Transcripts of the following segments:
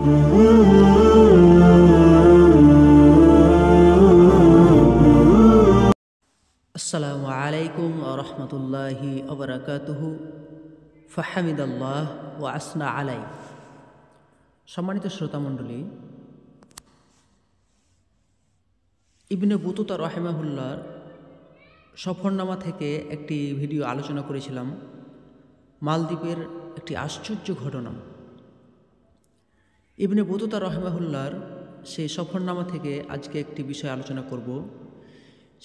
আসসালামু আলাইকুম রহমতুল্লাহি ওবারাকাতুহু। ফাহামিদাল্লাহ ওয়া আসনা আলাই। সম্মানিত শ্রোতামণ্ডলী, ইবনে বতুতা রহিমাহুল্লাহর সফরনামা থেকে একটি ভিডিও আলোচনা করেছিলাম, মালদ্বীপের একটি আশ্চর্য ঘটনা। ইবনে বতুতা রহিমাহুল্লাহর সেই সফরনামা থেকে আজকে একটি বিষয় আলোচনা করব।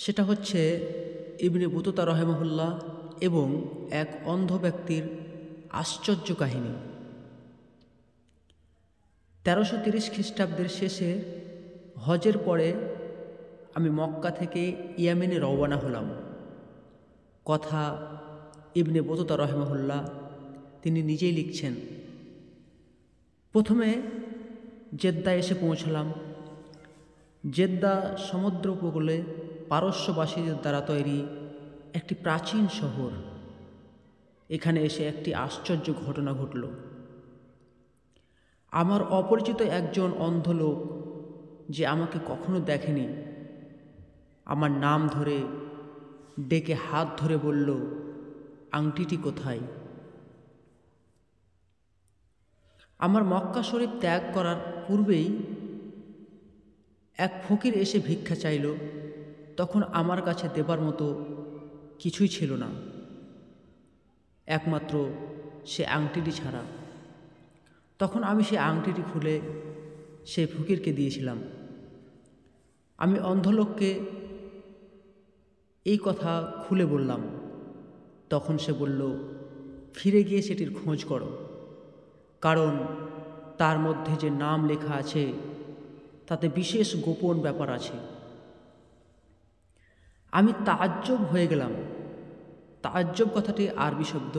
সেটা হচ্ছে ইবনে বতুতা রহিমাহুল্লাহ এবং এক অন্ধ ব্যক্তির আশ্চর্য কাহিনী। 1330 খ্রিস্টাব্দের শেষে হজের পরে আমি মক্কা থেকে ইয়ামেনে রওয়ানা হলাম। কথা ইবনে বতুতা রহিমাহুল্লাহ তিনি নিজেই লিখছেন। প্রথমে জেদ্দা এসে পৌঁছলাম। জেদ্দা সমুদ্র উপকূলে পারস্যবাসীদের দ্বারা তৈরি একটি প্রাচীন শহর। এখানে এসে একটি আশ্চর্য ঘটনা ঘটল। আমার অপরিচিত একজন অন্ধ লোক, যে আমাকে কখনো দেখেনি, আমার নাম ধরে ডেকে হাত ধরে বলল, আংটিটি কোথায়? আমার মক্কা শরীফ ত্যাগ করার পূর্বেই এক ফকির এসে ভিক্ষা চাইল। তখন আমার কাছে দেবার মতো কিছুই ছিল না, একমাত্র সে আংটিটি ছাড়া। তখন আমি সে আংটিটি খুলে সেই ফকিরকে দিয়েছিলাম। আমি অন্ধলোককে এই কথা খুলে বললাম। তখন সে বলল, ফিরে গিয়ে সেটির খোঁজ করো, কারণ তার মধ্যে যে নাম লেখা আছে তাতে বিশেষ গোপন ব্যাপার আছে। আমি তাজ্জব হয়ে গেলাম। তাজ্জব কথাটি আরবি শব্দ,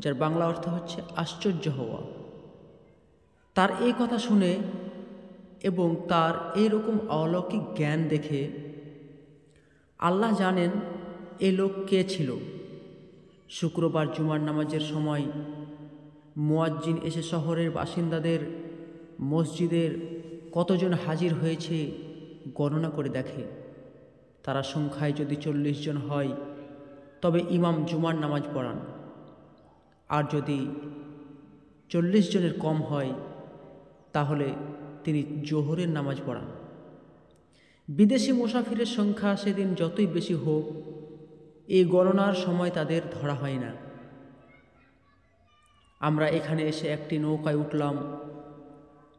যার বাংলা অর্থ হচ্ছে আশ্চর্য হওয়া। তার এই কথা শুনে এবং তার এইরকম অলৌকিক জ্ঞান দেখে আল্লাহ জানেন এ লোক কে ছিল। শুক্রবার জুমার নামাজের সময় মুয়াজ্জিন এসে শহরের বাসিন্দাদের মসজিদের কতজন হাজির হয়েছে গণনা করে দেখে। তারা সংখ্যায় যদি 40 জন হয় তবে ইমাম জুমার নামাজ পড়ান, আর যদি 40 জনের কম হয় তাহলে তিনি জোহরের নামাজ পড়ান। বিদেশি মুসাফিরের সংখ্যা সেদিন যতই বেশি হোক, এই গণনার সময় তাদের ধরা হয় না। আমরা এখানে এসে একটি নৌকায় উঠলাম।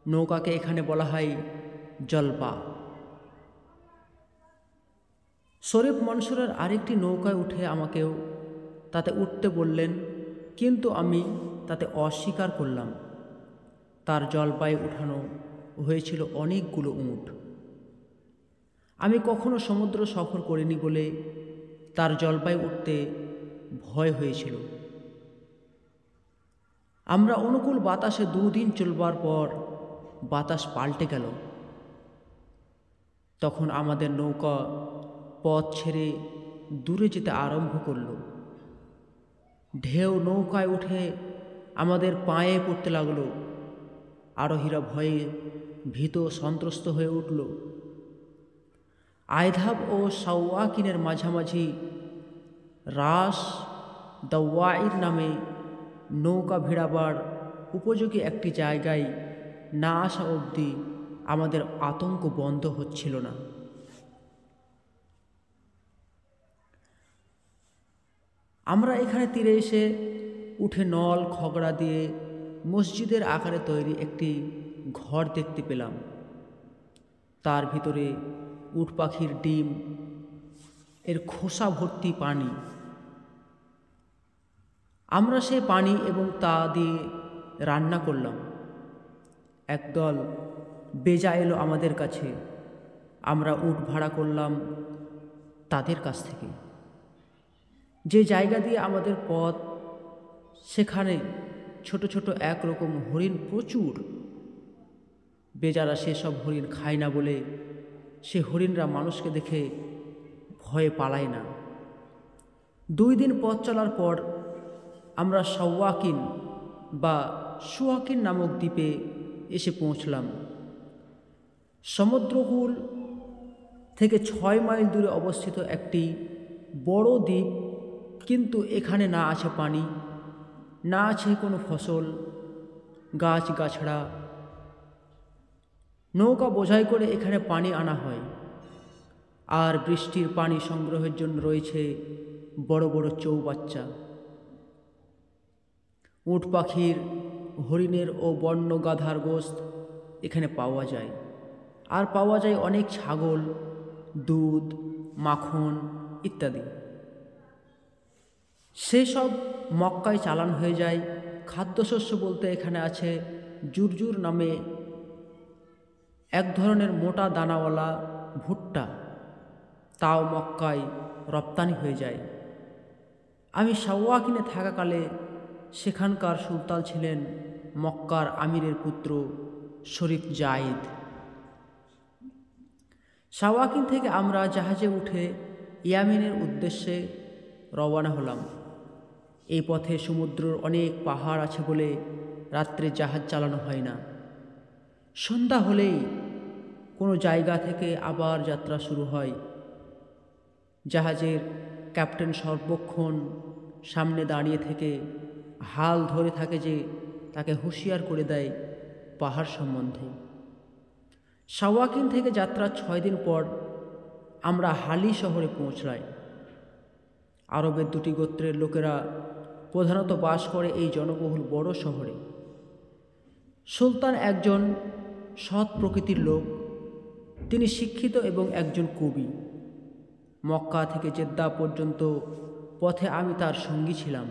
নৌকাকে এখানে বলা হয় জলপা। শরীফ মনসুরের আরেকটি নৌকায় উঠে আমাকেও তাতে উঠতে বললেন, কিন্তু আমি তাতে অস্বীকার করলাম। তার জলপায় উঠানো হয়েছিল অনেকগুলো উট। আমি কখনো সমুদ্র সফর করিনি বলে তার জলপায় উঠতে ভয় হয়েছিল। আমরা অনুকূল বাতাসে 2 দিন চলবার পর বাতাস পাল্টে গেল। তখন আমাদের নৌকা পথ ছেড়ে দূরে যেতে আরম্ভ করল। ঢেউ নৌকায় উঠে আমাদের পায়ে পড়তে লাগলো। আরোহীরা ভয়ে ভীত সন্ত্রস্ত হয়ে উঠল। আয়ধাব ও সাওয়াকিনের মাঝামাঝি রাস দাওয়াইর নামে নৌকা ভিড়াবার উপযোগী একটি জায়গায় না আসা অবধি আমাদের আতঙ্ক বন্ধ হচ্ছিল না। আমরা এখানে তীরে এসে উঠে নল খগড়া দিয়ে মসজিদের আকারে তৈরি একটি ঘর দেখতে পেলাম। তার ভিতরে উট পাখির ডিম, এর খোসা ভর্তি পানি। আমরা সে পানি এবং তা দিয়ে রান্না করলাম। একদল বেজা এলো আমাদের কাছে। আমরা উট ভাড়া করলাম তাদের কাছ থেকে। যে জায়গা দিয়ে আমাদের পথ, সেখানে ছোট ছোট একরকম হরিণ প্রচুর। বেজারা সেসব হরিণ খায় না বলে সে হরিণরা মানুষকে দেখে ভয়ে পালায় না। 2 দিন পথ চলার পর আমরা সাওয়াকিন বা সুয়াকিন নামক দ্বীপে এসে পৌঁছলাম। সমুদ্রকূল থেকে 6 মাইল দূরে অবস্থিত একটি বড় দ্বীপ, কিন্তু এখানে না আছে পানি, না আছে কোনো ফসল, গাছগাছড়া। নৌকা বোঝাই করে এখানে পানি আনা হয়, আর বৃষ্টির পানি সংগ্রহের জন্য রয়েছে বড় বড় চৌবাচ্চা। উট পাখির, হরিণের ও বন্য গাধার গোশত এখানে পাওয়া যায়, আর পাওয়া যায় অনেক ছাগল, দুধ, মাখন ইত্যাদি। সেসব মক্কায় চালান হয়ে যায়। খাদ্যশস্য বলতে এখানে আছে জুরজুর নামে এক ধরনের মোটা দানাওয়ালা ভুট্টা, তাও মক্কায় রপ্তানি হয়ে যায়। আমি সাওয়াকিনে থাকাকালে সেখানকার সুলতান ছিলেন মক্কার আমিরের পুত্র শরীফ জায়েদ। সাওয়াকিন থেকে আমরা জাহাজে উঠে ইয়ামেনের উদ্দেশ্যে রওনা হলাম। এই পথে সমুদ্রের অনেক পাহাড় আছে বলে রাত্রে জাহাজ চালানো হয় না। সন্ধ্যা হলেই কোনো জায়গা থেকে আবার যাত্রা শুরু হয়। জাহাজের ক্যাপ্টেন সর্বক্ষণ সামনে দাঁড়িয়ে থেকে হাল ধরে থাকে যে তাকে হুঁশিয়ার করে দেয় পাহাড় সম্বন্ধে। সাওয়াকিন থেকে যাত্রার 6 দিন পর আমরা হালি শহরে পৌঁছাই। আরবের 2টি গোত্রের লোকেরা প্রধানত বাস করে এই জনবহুল বড় শহরে। সুলতান একজন সৎ প্রকৃতির লোক, তিনি শিক্ষিত এবং একজন কবি। মক্কা থেকে জেদ্দা পর্যন্ত পথে আমি তার সঙ্গী ছিলাম।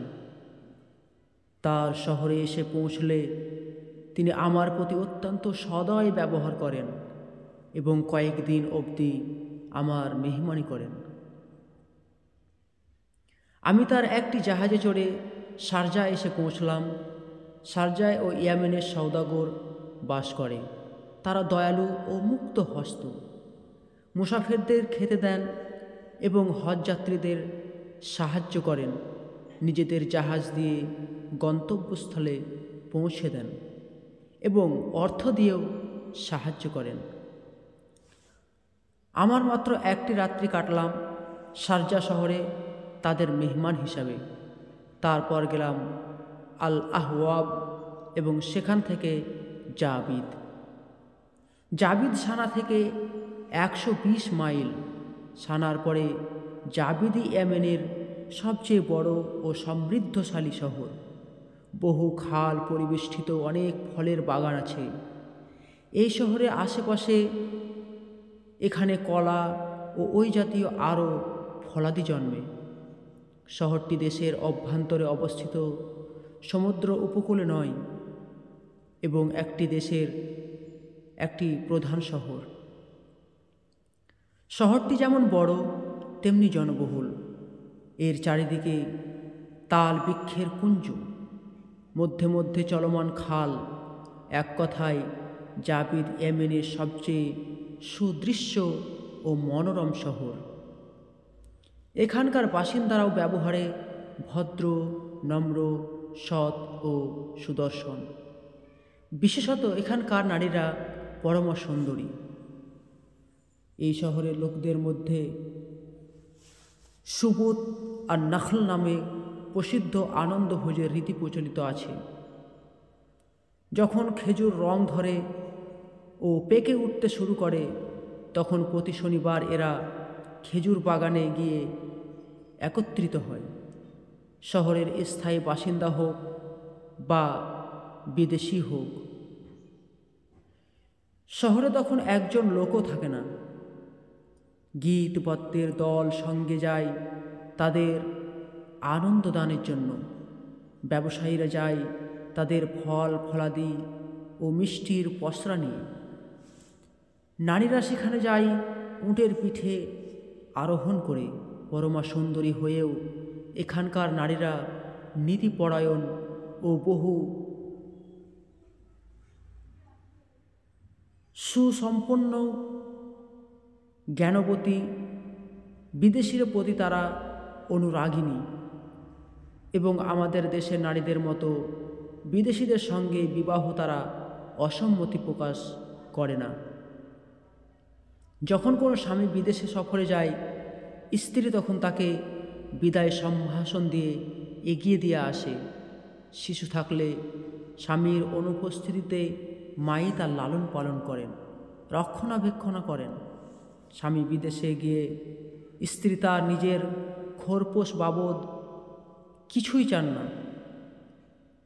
তার শহরে এসে পৌঁছলে তিনি আমার প্রতি অত্যন্ত সদয় ব্যবহার করেন এবং কয়েকদিন অবধি আমার মেহমানি করেন। আমি তার একটি জাহাজে চড়ে শারজা এসে পৌঁছলাম। শারজায় ও ইয়ামেনের সওদাগর বাস করে। তারা দয়ালু ও মুক্ত হস্ত। মুসাফিরদের খেতে দেন এবং হজযাত্রীদের সাহায্য করেন। নিজেদের জাহাজ দিয়ে গন্তব্যস্থলে পৌঁছে দেন এবং অর্থ দিয়েও সাহায্য করেন। আমার মাত্র একটি রাত্রি কাটলাম শারজা শহরে তাদের মেহমান হিসাবে। তারপর গেলাম আল আহওয়াব এবং সেখান থেকে জাবিদ। জাবিদ সানা থেকে 120 মাইল। সানার পরে জাবিদি ইয়েমেনের সবচেয়ে বড় ও সমৃদ্ধশালী শহর। বহু খাল পরিবেষ্টিত অনেক ফলের বাগান আছে। এই শহরের আশেপাশে এখানে কলা ও ওই জাতীয় আরও ফলাদি জন্মে। শহরটি দেশের অভ্যন্তরে অবস্থিত, সমুদ্র উপকূলে নয়, এবং একটি দেশের একটি প্রধান শহর। শহরটি যেমন বড় তেমনি জনবহুল। এর চারিদিকে তাল বৃক্ষের কুঞ্জ, মধ্যে মধ্যে চলমান খাল। এক কথায় জাবিদ ইয়েমেনের সবচেয়ে সুদৃশ্য ও মনোরম শহর। এখানকার বাসিন্দারাও ব্যবহারে ভদ্র, নম্র, সৎ ও সুদর্শন। বিশেষত এখানকার নারীরা পরম সুন্দরী। এই শহরের লোকদের মধ্যে সুবুত আর নাখল নামে প্রসিদ্ধ আনন্দভোজের রীতি প্রচলিত আছে। যখন খেজুর রং ধরে ও পেকে উঠতে শুরু করে, তখন প্রতি শনিবার এরা খেজুর বাগানে গিয়ে একত্রিত হয়। শহরের স্থায়ী বাসিন্দা হোক বা বিদেশি হোক, শহরে তখন একজন লোকও থাকে না। গীতবাদ্যের দল সঙ্গে যায় তাদের আনন্দদানের জন্য। ব্যবসায়ীরা যায় তাদের ফল ফলাদি ও মিষ্টির পসরা নিয়ে। নারীরা সেখানে যায় উটের পিঠে আরোহণ করে। পরমা সুন্দরী হয়েও এখানকার নারীরা নীতিপরায়ণ ও বহু সুসম্পন্ন, জ্ঞানবতী। বিদেশির প্রতি তারা অনুরাগিণী এবং আমাদের দেশের নারীদের মতো বিদেশিদের সঙ্গে বিবাহ তারা অসম্মতি প্রকাশ করে না। যখন কোনো স্বামী বিদেশে সফরে যায়, স্ত্রী তখন তাকে বিদায় সম্ভাষণ দিয়ে এগিয়ে দিয়ে আসে। শিশু থাকলে স্বামীর অনুপস্থিতিতে মাই তার লালন পালন করেন, রক্ষণাবেক্ষণ করেন। স্বামী বিদেশে গিয়ে স্ত্রী তার নিজের খোরপোশ বাবদ কিছুই চান না।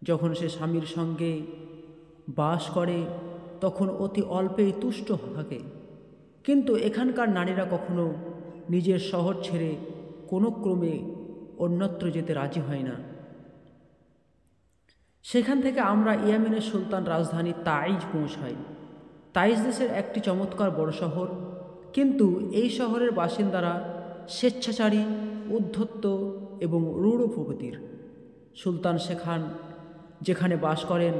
যখন সে স্বামীর সঙ্গে বাস করে তখন অতি অল্পেই তুষ্ট থাকে। কিন্তু এখানকার নারীরা কখনো নিজের শহর ছেড়ে কোনো ক্রমে অন্যত্র যেতে রাজি হয় না। সেখান থেকে আমরা ইয়েমেনের সুলতান রাজধানী তাইজ পৌঁছাই। তাইজ দেশের একটি চমৎকার বড় শহর, কিন্তু এই শহরের বাসিন্দারা স্বেচ্ছাচারী, উদ্ধত্ত এবং রূঢ় প্রকৃতির। সুলতান যেখানে বাস করেন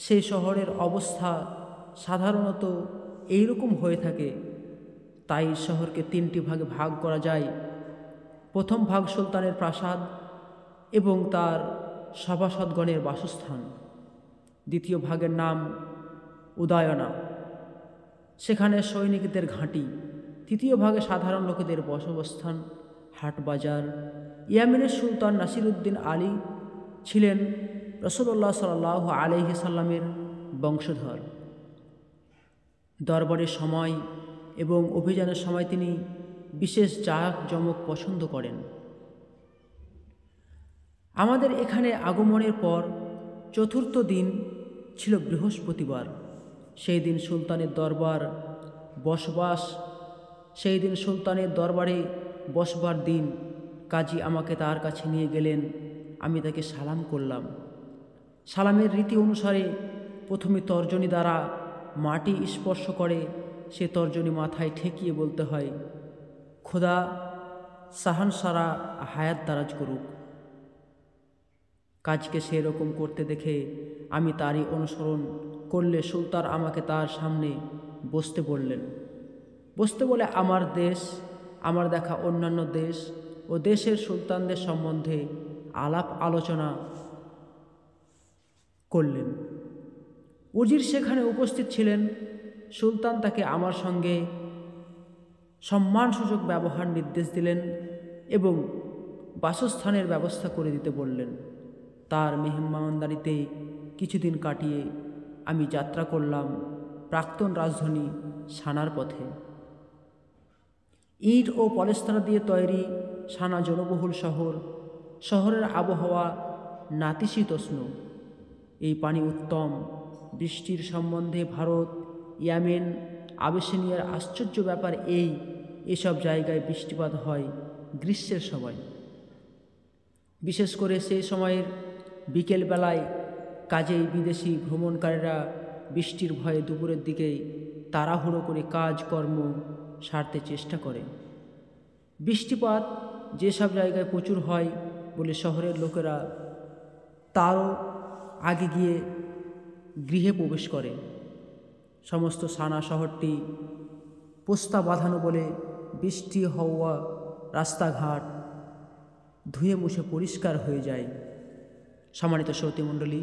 সেই শহরের অবস্থা সাধারণত এইরকম হয়ে থাকে। তাই শহরকে 3টি ভাগে ভাগ করা যায়। প্রথম ভাগ সুলতানের প্রাসাদ এবং তার সভাসদগণের বাসস্থান। দ্বিতীয় ভাগের নাম উদয়না, সেখানে সৈনিকদের ঘাঁটি। তৃতীয় ভাগে সাধারণ লোকেদের বসবাসস্থান, হাট বাজার। ইয়েমেনের সুলতান নাসিরউদ্দিন আলী ছিলেন রাসূলুল্লাহ সাল্লাল্লাহু আলাইহি সাল্লামের বংশধর। দরবারের সময় এবং অভিযানের সময় তিনি বিশেষ জাঁকজমক পছন্দ করেন। আমাদের এখানে আগমনের পর 4র্থ দিন ছিল বৃহস্পতিবার। সেই দিন সুলতানের দরবারে বসবার দিন। কাজী আমাকে তার কাছে নিয়ে গেলেন। আমি তাকে সালাম করলাম। সালামের রীতি অনুসারে প্রথমে তর্জনী দ্বারা মাটি স্পর্শ করে সে তর্জনী মাথায় ঠেকিয়ে বলতে হয়, খোদা সারা হায়াত দারাজ করুক। কাজকে সেরকম করতে দেখে আমি তারই অনুসরণ করলে সুলতান আমাকে তার সামনে বসতে বললেন। বসতে বলে আমার দেশ, আমার দেখা অন্যান্য দেশ ও দেশের সুলতানদের সম্বন্ধে আলাপ আলোচনা করলেন। উজির সেখানে উপস্থিত ছিলেন। সুলতান তাকে আমার সঙ্গে সম্মানসূচক ব্যবহার নির্দেশ দিলেন এবং বাসস্থানের ব্যবস্থা করে দিতে বললেন। তার মেহমানদারিতে কিছুদিন কাটিয়ে আমি যাত্রা করলাম প্রাক্তন রাজধানী সানার পথে। ইট ও পলেস্তারা দিয়ে তৈরি সানা জনবহুল শহর। শহরের আবহাওয়া নাতিশীতোষ্ণ। এই পানি উত্তম। বৃষ্টির সম্বন্ধে ভারত, ইয়েমেন, আবিসিনিয়ার আশ্চর্য ব্যাপার এসব জায়গায় বৃষ্টিপাত হয় গ্রীষ্মের সময়। বিশেষ করে সেই সময়ের বিকেলবেলায়। কাজেই বিদেশি ভ্রমণকারীরা বৃষ্টির ভয়ে দুপুরের দিকেই তাড়াহুড়ো করে কাজকর্ম সারতে চেষ্টা করে। বৃষ্টিপাত যেসব জায়গায় প্রচুর হয় বলে শহরের লোকেরা তারও আগে গিয়ে গৃহে প্রবেশ করে। সমস্ত সানা শহরটি পোস্তা বাঁধানো বলে বৃষ্টি হওয়া রাস্তাঘাট ধুয়ে মুছে পরিষ্কার হয়ে যায়। সম্মানিত শ্রোতৃমণ্ডলী,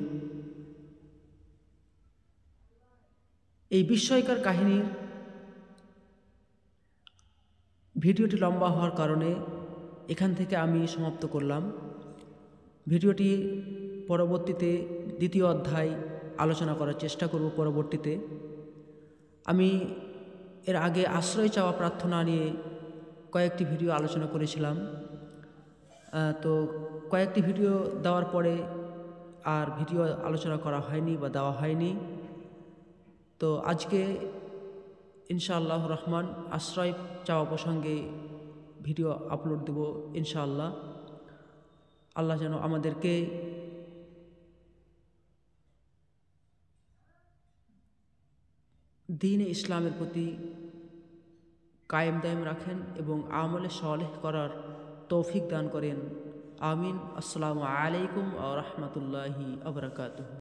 এই বিস্ময়কর কাহিনীর ভিডিওটি লম্বা হওয়ার কারণে এখান থেকে আমি সমাপ্ত করলাম। ভিডিওটি পরবর্তীতে 2য় অধ্যায় আলোচনা করার চেষ্টা করব। পরবর্তীতে আমি এর আগে আশ্রয় চাওয়া প্রার্থনা নিয়ে কয়েকটি ভিডিও আলোচনা করেছিলাম। তো কয়েকটি ভিডিও দেওয়ার পরে আর ভিডিও আলোচনা করা হয়নি বা দেওয়া হয়নি। তো আজকে ইনশাআল্লাহ রহমান আশ্রয় চাওয়া প্রসঙ্গে ভিডিও আপলোড দেব ইনশাআল্লাহ। আল্লাহ যেন আমাদেরকে দ্বীন ইসলামের প্রতি কায়েম দায়েম রাখেন এবং আমলে সালেহ করার তৌফিক দান করেন। আমিন। আসসালামু আলাইকুম ওয়া রাহমাতুল্লাহি ওয়া বারাকাতুহু।